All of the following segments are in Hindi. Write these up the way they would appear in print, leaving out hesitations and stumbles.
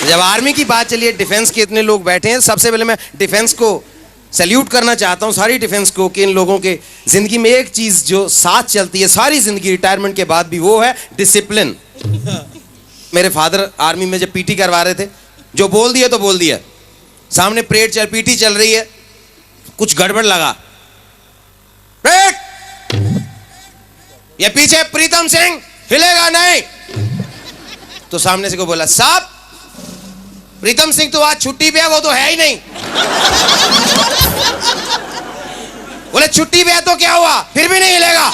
जब आर्मी की बात चली है, डिफेंस के इतने लोग बैठे हैं, सबसे पहले मैं डिफेंस को सैल्यूट करना चाहता हूं, सारी डिफेंस को, कि इन लोगों के जिंदगी में एक चीज जो साथ चलती है सारी जिंदगी रिटायरमेंट के बाद भी, वो है डिसिप्लिन। मेरे फादर आर्मी में जब पीटी करवा रहे थे, जो बोल दिया तो बोल दिया। सामने परेड पीटी चल रही है, कुछ गड़बड़ लगा, ये पीछे प्रीतम सिंह हिलेगा नहीं। तो सामने से को बोला, साहब प्रीतम सिंह तो आज छुट्टी पे है, वो तो है ही नहीं। बोले छुट्टी पे है तो क्या हुआ, फिर भी नहीं हिलेगा।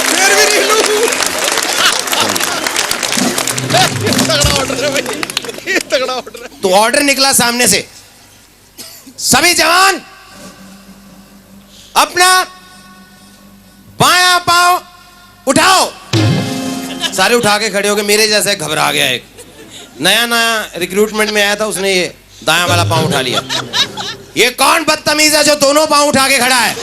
फिर भी नहीं हिलूं। तगड़ा ऑर्डर है भाई, ये तगड़ा ऑर्डर है। तो ऑर्डर निकला सामने से, सभी जवान अपना बायां पांव उठाओ। सारे उठा के खड़े हो गए। मेरे जैसे घबरा गया, एक नया रिक्रूटमेंट में आया था, उसने ये दायां वाला पांव उठा लिया। ये कौन बदतमीज है जो दोनों पांव उठा के खड़ा है?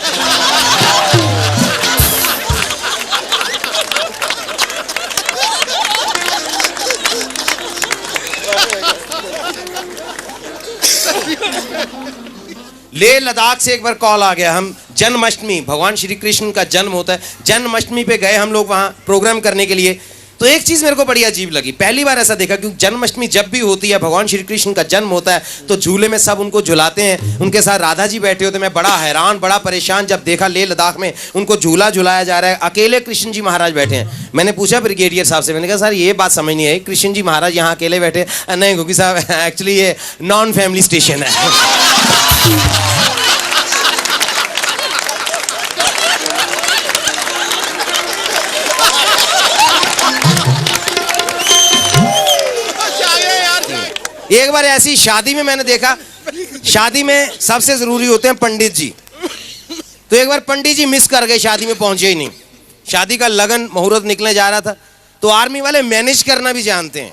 लेह लद्दाख से एक बार कॉल आ गया। हम जन्माष्टमी, भगवान श्री कृष्ण का जन्म होता है, जन्माष्टमी पे गए हम लोग वहाँ प्रोग्राम करने के लिए। तो एक चीज़ मेरे को बड़ी अजीब लगी, पहली बार ऐसा देखा, क्योंकि जन्माष्टमी जब भी होती है, भगवान श्री कृष्ण का जन्म होता है, तो झूले में सब उनको झुलाते हैं। उनके साथ राधा जी बैठे होते। मैं बड़ा हैरान, बड़ा परेशान जब देखा लेह लद्दाख में उनको झूला झुलाया जा रहा है, अकेले कृष्ण जी महाराज बैठे हैं। मैंने पूछा ब्रिगेडियर साहब से, मैंने कहा सर ये बात समझ नहीं आई, कृष्ण जी महाराज यहाँ अकेले बैठे? नहीं क्योंकि साहब एक्चुअली ये नॉन फैमिली स्टेशन है। एक बार ऐसी शादी में मैंने देखा, शादी में सबसे जरूरी होते हैं पंडित जी। तो एक बार पंडित जी मिस कर गए, शादी में पहुंचे ही नहीं। शादी का लगन मुहूर्त निकलने जा रहा था। तो आर्मी वाले मैनेज करना भी जानते हैं।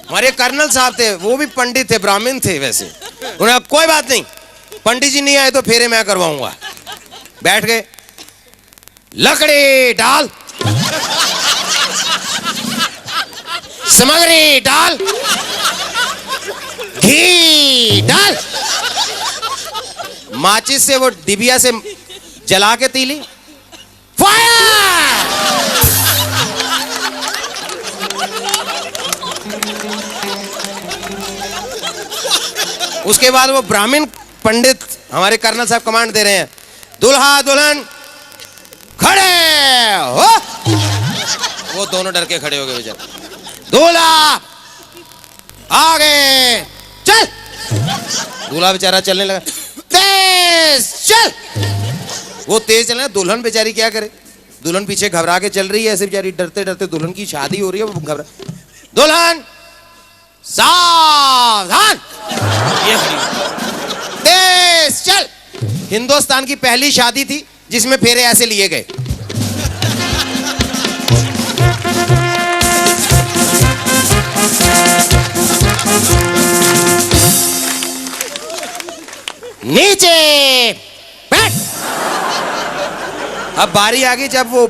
हमारे कर्नल साहब थे, वो भी पंडित थे, ब्राह्मण थे वैसे। उन्हें कोई बात नहीं, पंडित जी नहीं आए तो फेरे मैं करवाऊंगा। बैठ गए, लकड़ी डाल, सामग्री डाल, घी डाल, माचिस से वो डिबिया से जला के तीली, फायर। उसके बाद वो ब्राह्मण पंडित, हमारे कर्नल साहब कमांड दे रहे हैं, दुल्हा दुल्हन खड़े हो। वो दोनों डर के खड़े हो गए बेचारे। दूल्हा आगे चल। दूल्हा बेचारा चलने लगा, तेज चल। वो तेज चलना, दुल्हन बेचारी क्या करे? दुल्हन पीछे घबरा के चल रही है, ऐसे बेचारी डरते डरते। दुल्हन की शादी हो रही है, वो घबरा। दुल्हन सावधान, तेज चल। हिंदुस्तान की पहली शादी थी जिसमें फेरे ऐसे लिए गए। नीचे बैठ। अब बारी आ गई जब वो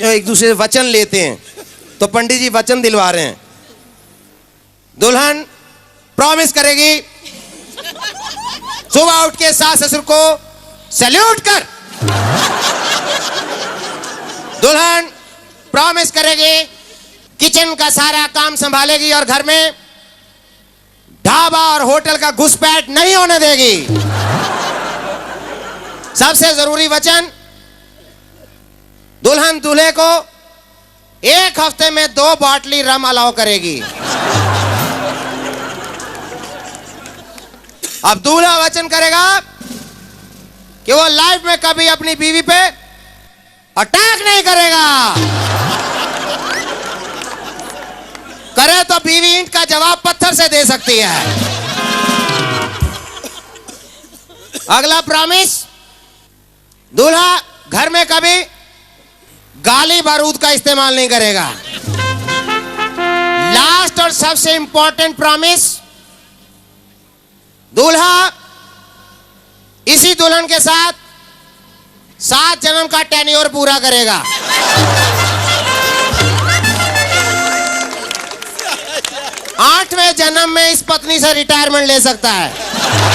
एक दूसरे से वचन लेते हैं। तो पंडित जी वचन दिलवा रहे हैं। दुल्हन प्रॉमिस करेगी, सुबह उठ के सास ससुर को सैल्यूट कर। दुल्हन प्रॉमिस करेगी, किचन का सारा काम संभालेगी और घर में ढाबा और होटल का घुसपैठ नहीं होने देगी। सबसे जरूरी वचन, दुल्हन दूल्हे को 1 हफ्ते में 2 बॉटली रम अलाउ करेगी। अब दूल्हा वचन करेगा कि वो लाइफ में कभी अपनी बीवी पे अटैक नहीं करेगा। करे तो बीवी ईंट का जवाब पत्थर से दे सकती है। अगला प्रॉमिस, दूल्हा घर में कभी गाली बारूद का इस्तेमाल नहीं करेगा। लास्ट और सबसे इंपॉर्टेंट प्रॉमिस, दूल्हा इसी दुल्हन के साथ 7 जन्म का टेन्योर पूरा करेगा। 8वें जन्म में इस पत्नी से रिटायरमेंट ले सकता है।